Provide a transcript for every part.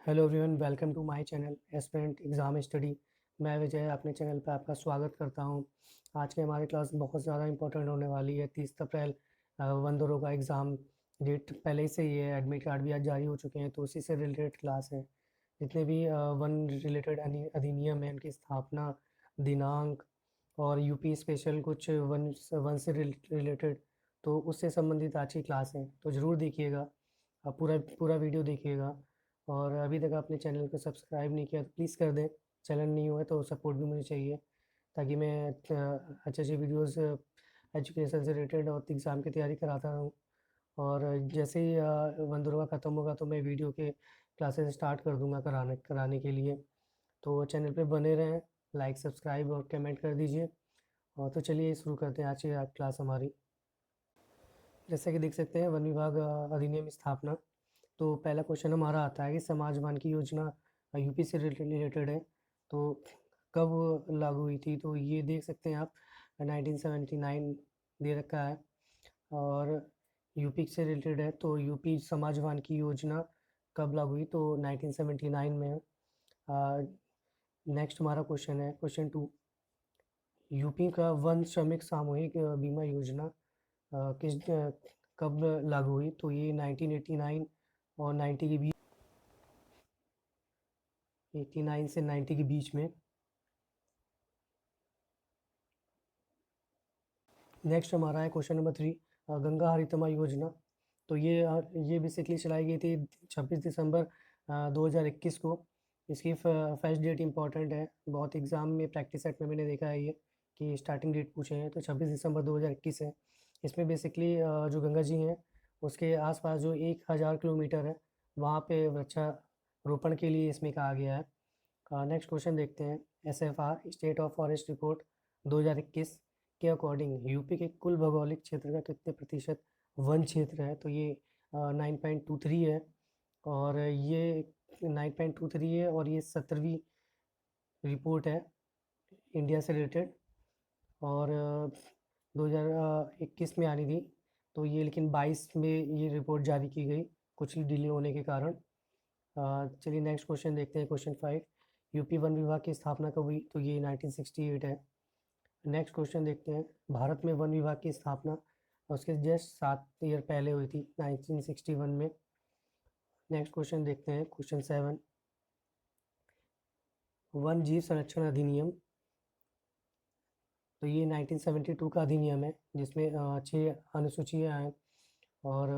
Hello everyone, welcome to my channel aspirant exam study. मैं विजय अपने channel पर आपका स्वागत करता हूं। आज की हमारी क्लास बहुत ज़्यादा इंपॉर्टेंट होने वाली है। 30 अप्रैल वन दो का एग्ज़ाम डेट पहले ही से ही है। एडमिट कार्ड भी आज जारी हो चुके हैं, तो उसी से रिलेटेड क्लास है। जितने भी वन रिलेटेड अधिनियम है, उनकी स्थापना दिनांक और यूपी स्पेशल कुछ वन से रिलेटेड, तो उससे संबंधित आज की क्लास है। तो ज़रूर देखिएगा, आप पूरा पूरा वीडियो देखिएगा। और अभी तक आपने चैनल को सब्सक्राइब नहीं किया तो प्लीज़ कर दें। चैनल नहीं हुआ है तो सपोर्ट भी मुझे चाहिए, ताकि मैं अच्छे अच्छे वीडियोस एजुकेशन से रिलेटेड और एग्ज़ाम की तैयारी कराता रहूँ। और जैसे ही वंदुरवा ख़त्म होगा तो मैं वीडियो के क्लासेस स्टार्ट कर दूँगा कराने के लिए। तो चैनल पे बने रहें, लाइक सब्सक्राइब और कमेंट कर दीजिए। और तो चलिए शुरू करते हैं आज की क्लास हमारी। जैसे कि देख सकते हैं, वन विभाग अधिनियम स्थापना। तो पहला क्वेश्चन हमारा आता है कि समाज वानिकी योजना यूपी से रिलेटेड है, तो कब लागू हुई थी? तो ये देख सकते हैं आप, 1979 दे रखा है। और यूपी से रिलेटेड है, तो यूपी समाज वानिकी योजना कब लागू हुई? तो 1979 में है। नेक्स्ट हमारा क्वेश्चन है क्वेश्चन 2। यूपी का वन श्रमिक सामूहिक बीमा योजना कब लागू हुई? तो ये 1989 और 90 के बीच, 89 से 90 के बीच में। नेक्स्ट हमारा है क्वेश्चन नंबर 3, गंगा हरितमा योजना। तो ये बेसिकली चलाई गई थी 26 दिसंबर 2021 को। इसकी फर्स्ट डेट इंपॉर्टेंट है, बहुत एग्ज़ाम में प्रैक्टिस सेट में मैंने देखा है ये कि स्टार्टिंग डेट पूछे हैं, तो 26 दिसंबर 2021 है। इसमें बेसिकली जो गंगा जी हैं उसके आसपास जो 1000 किलोमीटर है, वहाँ पे वृक्षारोपण के लिए इसमें कहा गया है। नेक्स्ट क्वेश्चन देखते हैं। SFR state of forest report 2021 के अकॉर्डिंग यूपी के कुल भौगोलिक क्षेत्र का कितने प्रतिशत वन क्षेत्र है? तो ये 9.23 है। और ये 9.23 है और ये 17वीं रिपोर्ट है इंडिया से रिलेटेड। और 2021 में आनी थी, तो ये लेकिन 22 में ये रिपोर्ट जारी की गई, कुछ डिले होने के कारण। चलिए नेक्स्ट क्वेश्चन देखते हैं, क्वेश्चन 5। यूपी वन विभाग की स्थापना कब हुई? तो ये 1968 है। नेक्स्ट क्वेश्चन देखते हैं। भारत में वन विभाग की स्थापना उसके जस्ट 7 ईयर पहले हुई थी, 1961 में। नेक्स्ट क्वेश्चन देखते हैं, क्वेश्चन 7। वन जीव संरक्षण अधिनियम। तो ये 1972 का अधिनियम है, जिसमें 6 अनुसूचियाँ हैं। और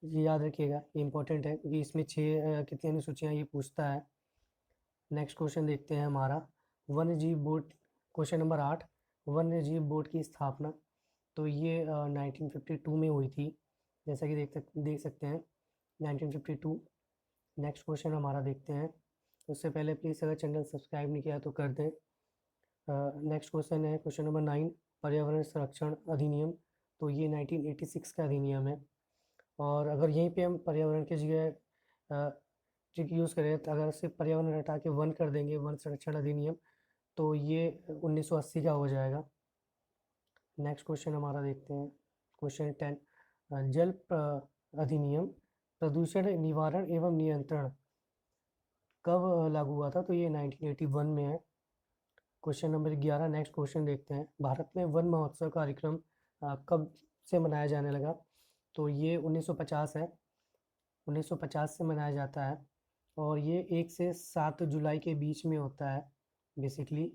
ये याद रखिएगा, ये इंपॉर्टेंट है क्योंकि इसमें 6 कितनी अनुसूचियाँ ये पूछता है। नेक्स्ट क्वेश्चन देखते हैं हमारा, वन्य जीव बोर्ड। क्वेश्चन नंबर 8, वन्य जीव बोर्ड की स्थापना। तो ये 1952 में हुई थी, जैसा कि देख सकते हैं, 1952। नेक्स्ट क्वेश्चन हमारा देखते हैं। उससे पहले प्लीज़ अगर चैनल सब्सक्राइब नहीं किया तो कर दें। नेक्स्ट क्वेश्चन है क्वेश्चन नंबर 9, पर्यावरण संरक्षण अधिनियम। तो ये 1986 का अधिनियम है। और अगर यहीं पे हम पर्यावरण की जगह ट्रिक यूज़ करें, तो अगर सिर्फ पर्यावरण हटा के वन कर देंगे, वन संरक्षण अधिनियम, तो ये 1980 का हो जाएगा। नेक्स्ट क्वेश्चन हमारा देखते हैं, क्वेश्चन 10, जल अधिनियम प्रदूषण निवारण एवं नियंत्रण कब लागू हुआ था? तो ये 1981 में है। क्वेश्चन नंबर 11, नेक्स्ट क्वेश्चन देखते हैं। भारत में वन महोत्सव कार्यक्रम कब से मनाया जाने लगा? तो ये 1950 है, 1950 से मनाया जाता है। और ये 1 से 7 जुलाई के बीच में होता है बेसिकली।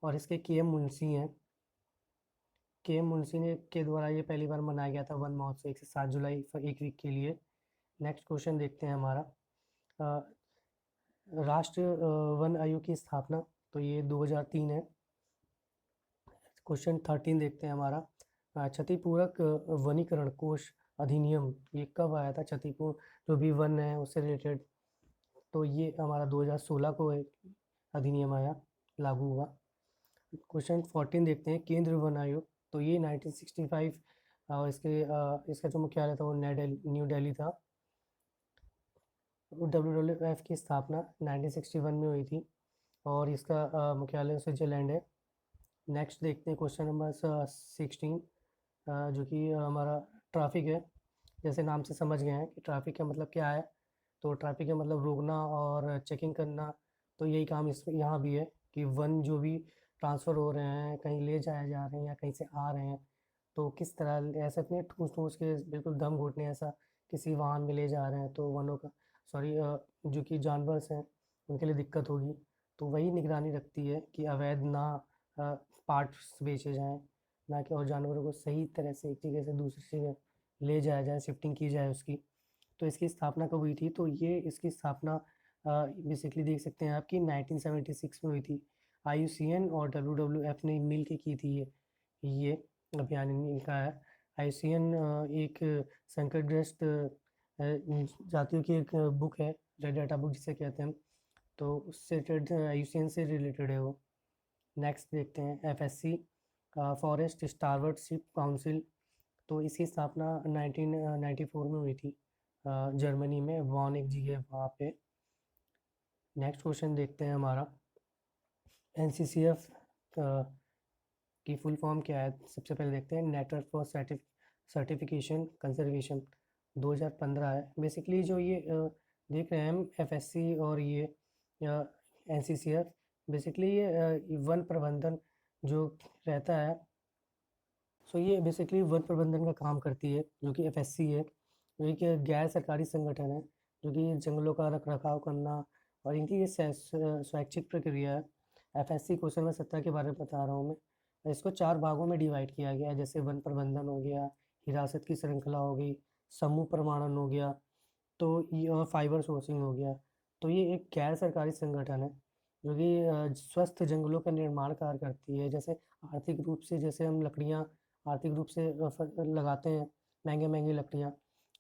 और इसके KM मुंशी हैं, KM मुंशी ने के द्वारा ये पहली बार मनाया गया था वन महोत्सव, 1 से 7 जुलाई, एक वीक के लिए। नेक्स्ट क्वेश्चन देखते हैं हमारा, राष्ट्रीय वन आयोग की स्थापना। तो ये 2003 है। क्वेश्चन 13 देखते हैं हमारा, क्षतिपूरक वनीकरण कोष अधिनियम ये कब आया था? क्षतिपूर्ण जो भी वन है उससे रिलेटेड, तो ये हमारा 2016 को एक अधिनियम आया, लागू हुआ। क्वेश्चन 14 देखते हैं, केंद्रीय वन आयोग। तो ये 1965 इसका जो मुख्यालय था वो न्यू दिल्ली था। WWF की स्थापना 1961 में हुई थी और इसका मुख्यालय स्विट्जरलैंड है। नेक्स्ट देखते हैं क्वेश्चन नंबर 16, जो कि हमारा ट्रैफिक है। जैसे नाम से समझ गए हैं कि ट्रैफिक का मतलब क्या है, तो ट्रैफिक का मतलब रोकना और चेकिंग करना। तो यही काम इस यहाँ भी है कि वन जो भी ट्रांसफ़र हो रहे हैं, कहीं ले जाए जा रहे हैं या कहीं से आ रहे हैं, तो किस तरह ऐसे अपने ठूस-ठूस के बिल्कुल दम घुटने ऐसा किसी वाहन में ले जा रहे हैं, तो वनों का जो कि जानवर्स हैं, उनके लिए दिक्कत होगी। तो वही निगरानी रखती है कि अवैध ना पार्ट्स बेचे जाएँ, ना कि और जानवरों को सही तरह से एक जगह से दूसरी जगह ले जाया जाए, शिफ्टिंग की जाए उसकी। तो इसकी स्थापना कब हुई थी? तो ये इसकी स्थापना बेसिकली देख सकते हैं आप कि 1976 में हुई थी। आईयूसीएन और डब्ल्यूडब्ल्यूएफ ने मिल के की थी ये अभियान इनका है। आईयूसीएन एक संकटग्रस्त जातियों की एक बुक है, रेड डाटा बुक जिसे कहते हैं। तो उससे रिलेटेड आईयूसीएन से रिलेटेड है वो। नेक्स्ट देखते हैं एफएससी, फॉरेस्ट स्टावरशिप काउंसिल। तो इसकी स्थापना 1994 में हुई थी जर्मनी में, वॉन एक जगह है वहाँ पे। नेक्स्ट क्वेश्चन देखते हैं हमारा, एनसीसीएफ की फुल फॉर्म क्या है? सबसे पहले देखते हैं, नेटवर्क फॉर सर्टिफिकेशन कंजर्वेशन, 2015 है। बेसिकली जो ये देख रहे हैं हम एफएससी और ये एनसीसीएफ, बेसिकली ये वन प्रबंधन जो रहता है, सो ये बेसिकली वन प्रबंधन का काम करती है, जो कि एफएससी है, जो एक गैर सरकारी संगठन है जो कि जंगलों का रख रखाव करना और इनकी ये स्वैच्छिक प्रक्रिया है। एफएससी क्वेश्चन नंबर 17 के बारे में बता रहा हूँ मैं। इसको 4 भागों में डिवाइड किया गया है, जैसे वन प्रबंधन हो गया, हिरासत की श्रृंखला हो गई, समूह प्रमाणन हो गया, तो ये फाइबर सोर्सिंग हो गया। तो ये एक गैर सरकारी संगठन है जो कि स्वस्थ जंगलों का निर्माण कार्य करती है। जैसे आर्थिक रूप से, जैसे हम लकड़ियाँ आर्थिक रूप से लगाते हैं, महंगे लकड़ियाँ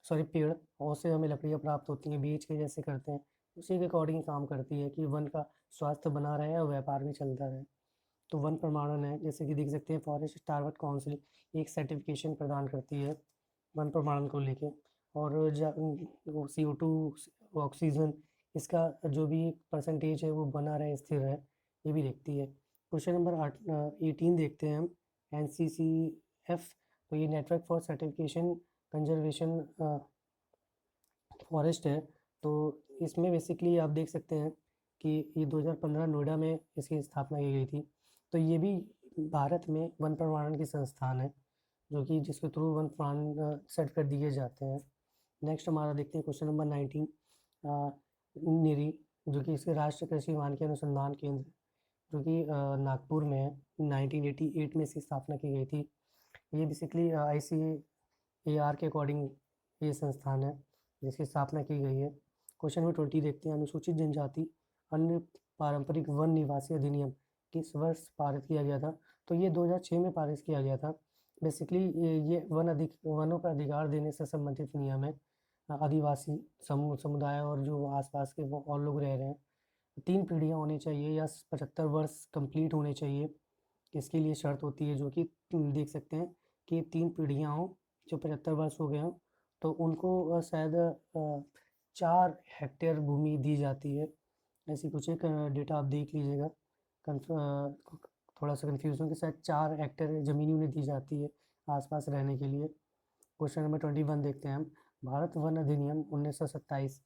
पेड़, और उससे हमें लकड़ियाँ प्राप्त होती हैं, बेच के जैसे करते हैं, उसी के अकॉर्डिंग काम करती है कि वन का स्वास्थ्य बना रहे और व्यापार भी चलता रहे। तो वन प्रमाणन है, जैसे कि देख सकते हैं फॉरेस्ट स्टावरशिप काउंसिल एक सर्टिफिकेशन प्रदान करती है वन प्रमाणन को लेके। और CO2 ऑक्सीजन, इसका जो भी परसेंटेज है वो बना रहे, स्थिर है, ये भी देखती है। क्वेश्चन नंबर 18 देखते हैं हम, NCCF। तो ये network for certification conservation forest है। तो इसमें बेसिकली आप देख सकते हैं कि ये 2015 नोएडा में इसकी स्थापना की गई थी। तो ये भी भारत में वन प्रमाणन की संस्थान है, जो कि जिसके थ्रू वन प्रमाण सेट कर दिए जाते हैं। नेक्स्ट हमारा देखते हैं क्वेश्चन नंबर 19, निरी, जो कि इसके राष्ट्रीय कृषि वानिकी अनुसंधान केंद्र, जो कि नागपुर में है। 1988 में इसकी स्थापना की गई थी। ये बेसिकली ICAR के अकॉर्डिंग ये संस्थान है जिसकी स्थापना की गई है। क्वेश्चन नंबर 20 देखते हैं, अनुसूचित जनजाति अन्य पारंपरिक वन निवासी अधिनियम किस वर्ष पारित किया गया था? तो ये 2006 में पारित किया गया था। बेसिकली ये वनों का अधिकार देने से संबंधित नियम है। आदिवासी समुदाय और जो आसपास के वो और लोग रह रहे हैं, 3 पीढ़ियाँ होनी चाहिए या 75 वर्ष कंप्लीट होने चाहिए, इसके लिए शर्त होती है, जो कि देख सकते हैं कि 3 पीढ़ियाँ हों जो 75 वर्ष हो गए हों, तो उनको शायद 4 हेक्टेयर भूमि दी जाती है। ऐसी कुछ एक डेटा आप देख लीजिएगा। थोड़ा सा कन्फ्यूज़ हूँ कि शायद 4 हेक्टेयर ज़मीन उन्हें दी जाती है आसपास रहने के लिए। क्वेश्चन नंबर 21 देखते हैं हम, भारत वन अधिनियम 1927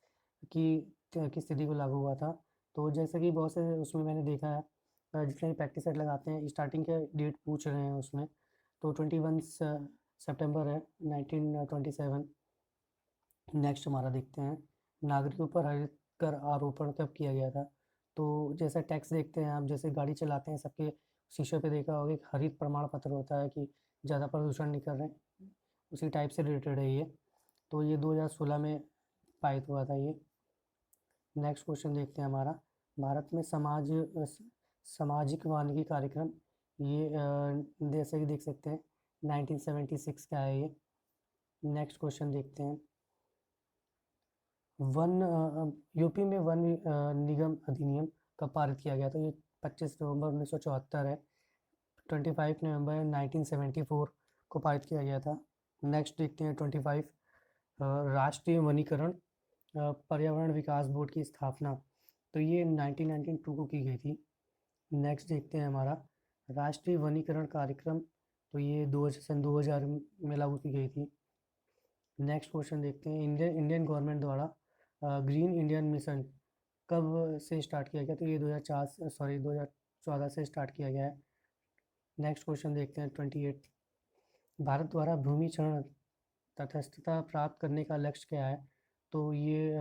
की स्थिति को लागू हुआ था। तो जैसे कि बहुत से उसमें मैंने देखा है, जितने भी प्रैक्टिस सेट लगाते हैं स्टार्टिंग के डेट पूछ रहे हैं उसमें, तो 21 सितंबर है 1927। नेक्स्ट हमारा देखते हैं, नागरिकों पर हरित कर आरोपण कब किया गया था? तो जैसा टैक्स देखते हैं आप, जैसे गाड़ी चलाते हैं सबके शीशे पे देखा होगा एक हरित प्रमाण पत्र होता है कि ज़्यादा प्रदूषण नहीं कर रहे हैं, उसी टाइप से रिलेटेड है ये। तो ये 2016 में पारित हुआ था ये। नेक्स्ट क्वेश्चन देखते हैं हमारा, भारत में सामाजिक वानिकी कार्यक्रम, ये जैसे कि देख सकते हैं 1976 का है ये। नेक्स्ट क्वेश्चन देखते हैं, यूपी में वन निगम अधिनियम कब पारित किया गया? तो ये 25 नवंबर 1974 है। 25 नवंबर 1974 को पारित किया गया था। नेक्स्ट देखते हैं 25, राष्ट्रीय वनीकरण पर्यावरण विकास बोर्ड की स्थापना, तो ये 1992 को की गई थी। नेक्स्ट देखते हैं हमारा, राष्ट्रीय वनीकरण कार्यक्रम, तो ये सन 2000 में लागू की गई थी। नेक्स्ट क्वेश्चन देखते हैं, इंडियन गवर्नमेंट द्वारा ग्रीन इंडियन मिशन कब से स्टार्ट किया गया? तो ये 2014 से स्टार्ट किया गया है। नेक्स्ट क्वेश्चन देखते हैं 28। भारत द्वारा भूमि क्षरण तटस्थता प्राप्त करने का लक्ष्य क्या है? तो ये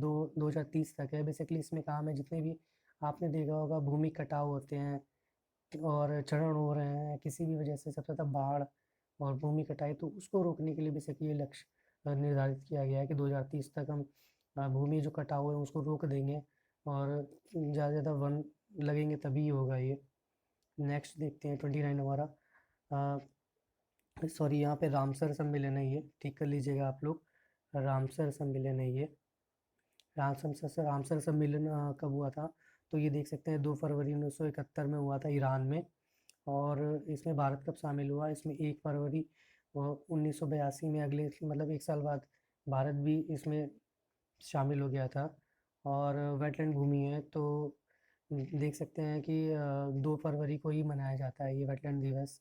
2030 तक है। बेसिकली इसमें काम है, जितने भी आपने देखा होगा भूमि कटाव होते हैं और क्षरण हो रहे हैं किसी भी वजह से, सबसे ज़्यादा बाढ़ और भूमि कटाई, तो उसको रोकने के लिए बेसिकली ये लक्ष्य निर्धारित किया गया है कि 2030 तक हम भूमि जो कटाव है उसको रोक देंगे और ज़्यादा से ज़्यादा वन लगेंगे तभी होगा ये। नेक्स्ट देखते हैं 29 हमारा, सॉरी यहाँ पे रामसर सम्मेलन है, ये ठीक कर लीजिएगा आप लोग, रामसर सम्मेलन है ये। रामसर सम्मेलन कब हुआ था? तो ये देख सकते हैं 2 फरवरी 1971 में हुआ था ईरान में। और इसमें भारत कब शामिल हुआ? इसमें 1 फरवरी 1982 में, अगले मतलब 1 साल बाद भारत भी इसमें शामिल हो गया था। और वेटलैंड भूमि है तो देख सकते हैं कि 2 फरवरी को ही मनाया जाता है ये वेटलैंड दिवस।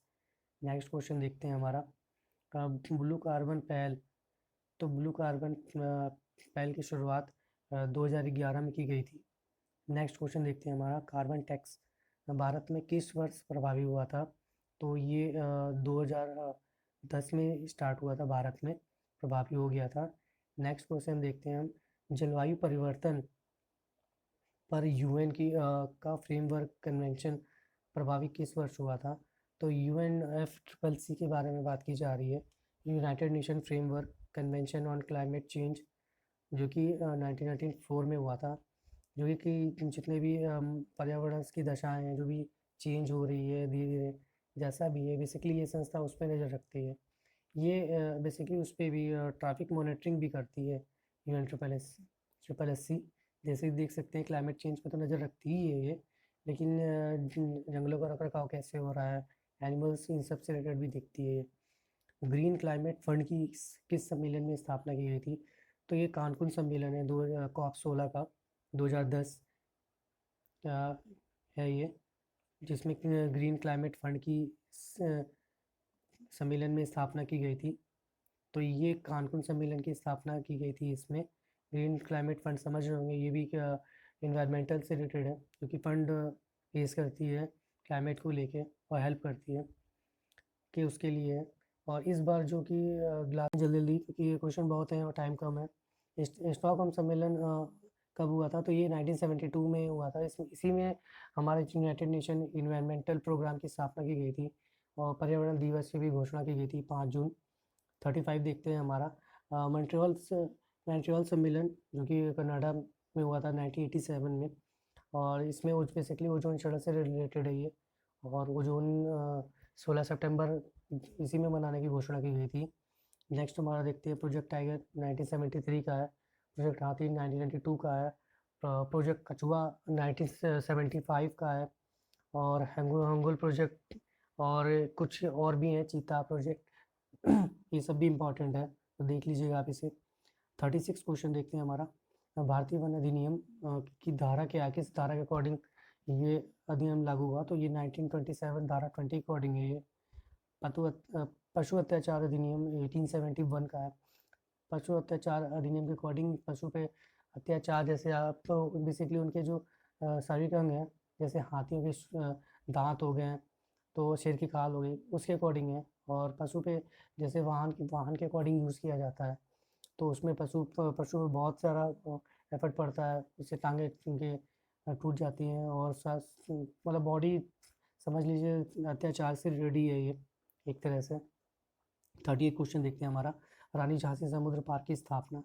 नेक्स्ट क्वेश्चन देखते हैं हमारा, ब्लू कार्बन पहल। तो ब्लू कार्बन पहल की शुरुआत 2011 में की गई थी। नेक्स्ट क्वेश्चन देखते हैं हमारा, कार्बन टैक्स भारत में किस वर्ष प्रभावी हुआ था? तो ये 2010 में स्टार्ट हुआ था, भारत में प्रभावी हो गया था। नेक्स्ट क्वेश्चन देखते हैं हम, जलवायु परिवर्तन पर यूएन की का फ्रेमवर्क कन्वेंशन प्रभावी किस वर्ष हुआ था? तो UNFCCC के बारे में बात की जा रही है, United nation framework convention on climate change, जो कि 1994 में हुआ था। जो कि जितने भी पर्यावरण की दशाएं हैं, जो भी चेंज हो रही है धीरे धीरे, जैसा भी है, बेसिकली ये संस्था उस पर नज़र रखती है। ये बेसिकली उस पर भी ट्रैफिक मॉनिटरिंग भी करती है UNFCCC। जैसे देख सकते हैं क्लाइमेट चेंज पे तो नज़र रखती ही है ये, लेकिन जंगलों का रखरखाव कैसे हो रहा है, एनिमल्स, इन सब से रिलेटेड भी देखती है ये। ग्रीन क्लाइमेट फंड की किस सम्मेलन में स्थापना की गई थी? तो ये कानकुन सम्मेलन है, COP16 का 2010 है ये, जिसमें ग्रीन क्लाइमेट फंड की सम्मेलन में स्थापना की गई थी। तो ये कानकुन सम्मेलन की स्थापना की गई थी। इसमें ग्रीन क्लाइमेट फंड समझ रहे होंगे, ये भी इन्वायरमेंटल से रिलेटेड है, क्योंकि फंड रेज करती है क्लाइमेट को लेके और हेल्प करती है कि उसके लिए है। और इस बार जो कि जल्दी क्योंकि ये क्वेश्चन बहुत हैं और टाइम कम है। स्टॉकहोम सम्मेलन कब हुआ था? तो ये 1972 में हुआ था। इसी में हमारे यूनाइटेड नेशन इन्वायरमेंटल प्रोग्राम की स्थापना की गई थी और पर्यावरण दिवस की भी घोषणा की गई थी 5 जून। 35 देखते हैं हमारा, मॉन्ट्रियल सम्मेलन, जो कि कनाडा में हुआ था 1987 में। और इसमें बेसिकली ओजोन शरण से रिलेटेड है ये, और ओजोन 16 सितंबर इसी में मनाने की घोषणा की गई थी। नेक्स्ट हमारा देखते हैं प्रोजेक्ट टाइगर 1973 का है, प्रोजेक्ट हाथी 1992 का है, प्रोजेक्ट कछुआ 1975 का है, और हंगुल प्रोजेक्ट और कुछ और भी हैं, चीता प्रोजेक्ट ये सब भी इम्पॉर्टेंट है, तो देख लीजिएगा आप इसे। 36 क्वेश्चन देखते हैं हमारा, भारतीय वन अधिनियम की धारा क्या है, किस धारा के अकॉर्डिंग ये अधिनियम लागू हुआ? तो ये 1927 धारा 20 के अकॉर्डिंग है ये। पशु अत्याचार अधिनियम 1871 का है। पशु अत्याचार अधिनियम के अकॉर्डिंग पशु पे अत्याचार, जैसे आप बेसिकली उनके जो शारीरिक अंग हैं, जैसे हाथियों के दांत हो गए, तो शेर की खाल हो गई, उसके अकॉर्डिंग है। और पशु पे जैसे वाहन के अकॉर्डिंग यूज़ किया जाता है, तो उसमें पशु पे बहुत सारा एफर्ट पड़ता है, उससे टांगे उनके टूट जाती हैं और मतलब बॉडी समझ लीजिए अत्याचार से रेडी है ये एक तरह से। 38 क्वेश्चन देखते हैं हमारा, रानी झांसी समुद्र पार्क की स्थापना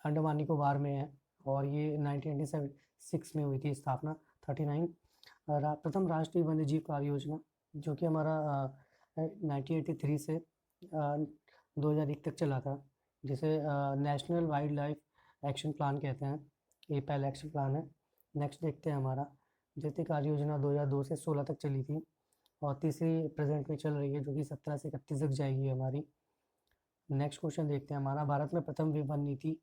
अंडमान निकोबार में है और ये 1996 में हुई थी स्थापना। 39 प्रथम राष्ट्रीय वन्यजीव कार्य योजना, जो कि हमारा 1983 से 2001 तक चला था, जिसे national wild life action plan कहते हैं, ये पहला एक्शन प्लान है। नेक्स्ट देखते हैं हमारा, जातीय कार्य योजना 2002 से 16 तक चली थी और तीसरी प्रेजेंट में चल रही है, जो कि 17 से 31 तक जाएगी हमारी। नेक्स्ट क्वेश्चन देखते हैं हमारा, भारत में प्रथम वन नीति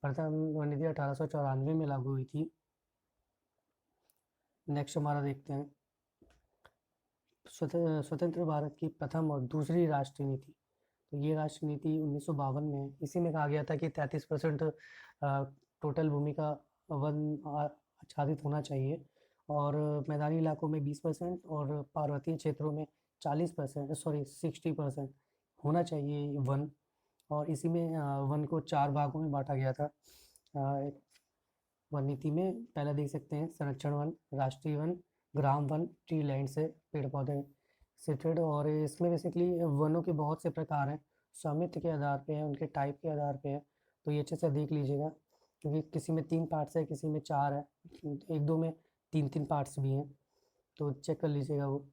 1894 में लागू हुई थी। नेक्स्ट हमारा देखते हैं स्वतंत्र भारत की प्रथम और दूसरी राष्ट्रीय नीति। तो ये राष्ट्रीय नीति 1952 में है। इसी में कहा गया था कि 33% टोटल भूमि का वन आच्छादित होना चाहिए, और मैदानी इलाकों में 20% और पर्वतीय क्षेत्रों में 60% होना चाहिए वन। और इसी में वन को 4 भागों में बाँटा गया था वन नीति में। पहला देख सकते हैं संरक्षण वन, राष्ट्रीय one, gram one, tree land से पेड़ पौधे सिटेड। और इसमें बेसिकली वनों के बहुत से प्रकार हैं, स्वामित्व के आधार पे है, उनके टाइप के आधार पे है। तो ये अच्छे से देख लीजिएगा, क्योंकि किसी में 3 पार्ट्स है, किसी में 4 है, 1-2 में 3-3 पार्ट्स भी हैं, तो चेक कर लीजिएगा वो।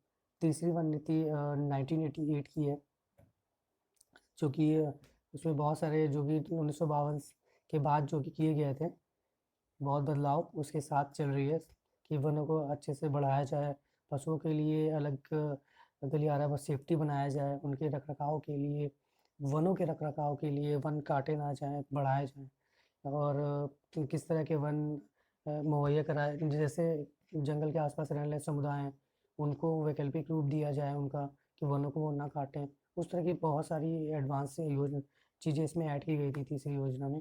तीसरी वन नीति 1988 की है, जो कि उसमें बहुत सारे जो कि 1952 के बाद जो कि किए गए थे बहुत बदलाव उसके साथ चल रही है, कि वनों को अच्छे से बढ़ाया जाए, पशुओं के लिए अलग गलियारा व सेफ्टी बनाया जाए, उनके रखरखाव के लिए, वनों के रखरखाव के लिए वन काटे ना जाएँ, बढ़ाए जाएँ। और किस तरह के वन मुहैया कराए, जैसे जंगल के आसपास रहने वाले समुदाय हैं, उनको वैकल्पिक रूप दिया जाए उनका, कि वनों को वो ना काटें। उस तरह की बहुत सारी एडवांस योजना चीज़ें इसमें ऐड की गई थी तीसरी योजना में।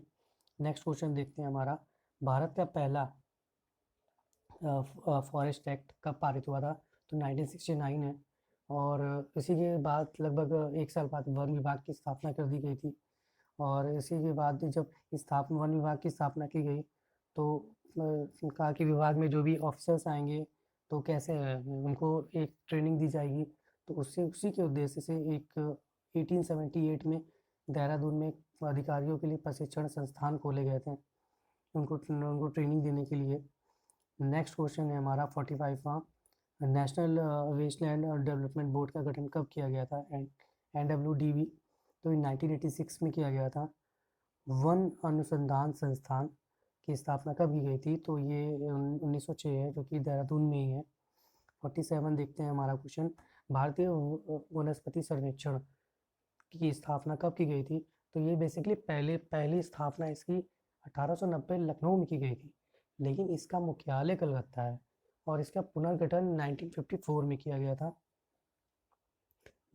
नेक्स्ट क्वेश्चन देखते हैं हमारा, भारत का पहला फॉरेस्ट एक्ट कब पारित हुआ था? तो 1969 है। और इसी के बाद लगभग 1 साल बाद वन विभाग की स्थापना कर दी गई थी। और इसी के बाद जब वन विभाग की स्थापना की गई, तो कहा कि विभाग में जो भी ऑफिसर्स आएंगे तो कैसे उनको एक ट्रेनिंग दी जाएगी। तो उसी के उद्देश्य से एक 1878 में देहरादून में अधिकारियों के लिए प्रशिक्षण संस्थान खोले गए थे, उनको ट्रेनिंग देने के लिए। नेक्स्ट क्वेश्चन है हमारा 45वां, नेशनल वेस्टलैंड डेवलपमेंट बोर्ड का गठन कब किया गया था? NWDB, तो 1986 में किया गया था। वन अनुसंधान संस्थान की स्थापना कब की गई थी? तो ये 1906 है, जो कि देहरादून में ही है। 47 देखते हैं हमारा क्वेश्चन, भारतीय वनस्पति सर्वेक्षण की स्थापना कब की गई थी? तो ये बेसिकली पहली स्थापना इसकी 1890 लखनऊ में की गई थी, लेकिन इसका मुख्यालय कलकत्ता है, और इसका पुनर्गठन 1954 में किया गया था।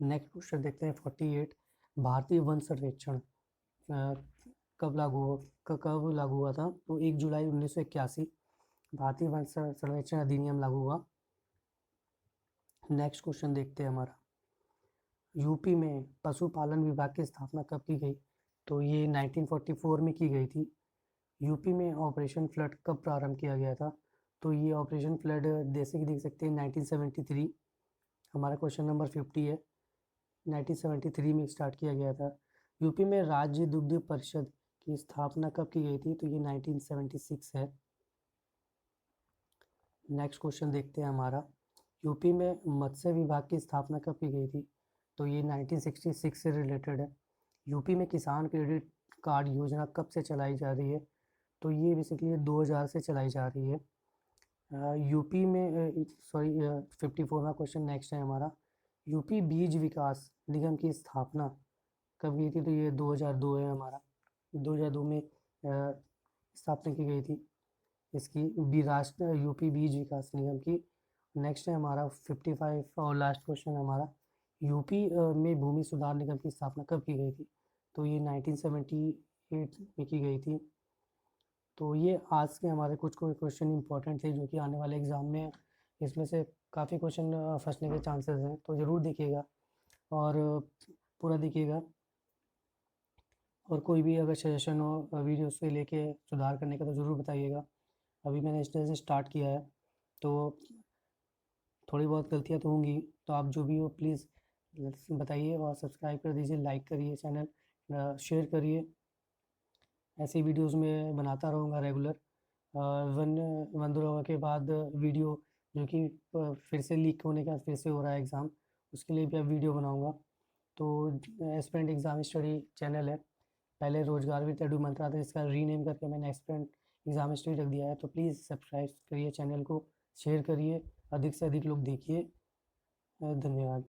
नेक्स्ट क्वेश्चन देखते हैं 48, भारतीय वन सर्वेक्षण कब लागू हुआ था? तो 1 जुलाई 1981 भारतीय वन सर्वेक्षण अधिनियम लागू हुआ। नेक्स्ट क्वेश्चन देखते हैं हमारा, यूपी में पशुपालन विभाग की स्थापना कब की गई? तो ये 1944 में की गई थी। यूपी में ऑपरेशन फ्लड कब प्रारंभ किया गया था? तो ये ऑपरेशन फ्लड जैसे कि देख सकते हैं 1973, हमारा क्वेश्चन नंबर 50 है, 1973 में स्टार्ट किया गया था। यूपी में राज्य दुग्ध परिषद की स्थापना कब की गई थी? तो ये 1976 है। नेक्स्ट क्वेश्चन देखते हैं हमारा, यूपी में मत्स्य विभाग की स्थापना कब की गई थी? तो ये 1966 से रिलेटेड है। यूपी में किसान क्रेडिट कार्ड योजना कब से चलाई जा रही है? तो ये बेसिकली 2000 से चलाई जा रही है। यूपी में 54वां क्वेश्चन नेक्स्ट है हमारा, यूपी बीज विकास निगम की स्थापना कब की थी? तो ये 2002 है हमारा, 2002 में स्थापना की गई थी इसकी राष्ट्रीय यूपी बीज विकास निगम की। नेक्स्ट है हमारा 55 और लास्ट क्वेश्चन हमारा, यूपी में भूमि सुधार निगम की स्थापना कब की गई थी? तो ये 1978 में की गई थी। तो ये आज के हमारे कुछ क्वेश्चन इंपॉर्टेंट थे, जो कि आने वाले एग्ज़ाम में इसमें से काफ़ी क्वेश्चन फंसने के चांसेस हैं, तो ज़रूर देखिएगा और पूरा देखिएगा। और कोई भी अगर सजेशन हो वीडियो से लेके सुधार करने का तो ज़रूर बताइएगा। अभी मैंने इस तरह से स्टार्ट किया है, तो थोड़ी बहुत गलतियाँ तो होंगी, तो आप जो भी हो प्लीज़ बताइए और सब्सक्राइब कर दीजिए, लाइक करिए चैनल, शेयर करिए। ऐसी वीडियोस मैं बनाता रहूँगा रेगुलर। वन दो के बाद वीडियो जो कि फिर से लीक होने का फिर से हो रहा है एग्ज़ाम, उसके लिए भी अब वीडियो बनाऊँगा। तो एस्पिरेंट एग्ज़ाम स्टडी चैनल है, पहले रोजगार विद एडू मंत्रा था, इसका रीनेम करके मैंने एस्पिरेंट एग्ज़ाम स्टडी रख दिया है। तो प्लीज़ सब्सक्राइब करिए चैनल को, शेयर करिए, अधिक से अधिक लोग देखिए। धन्यवाद।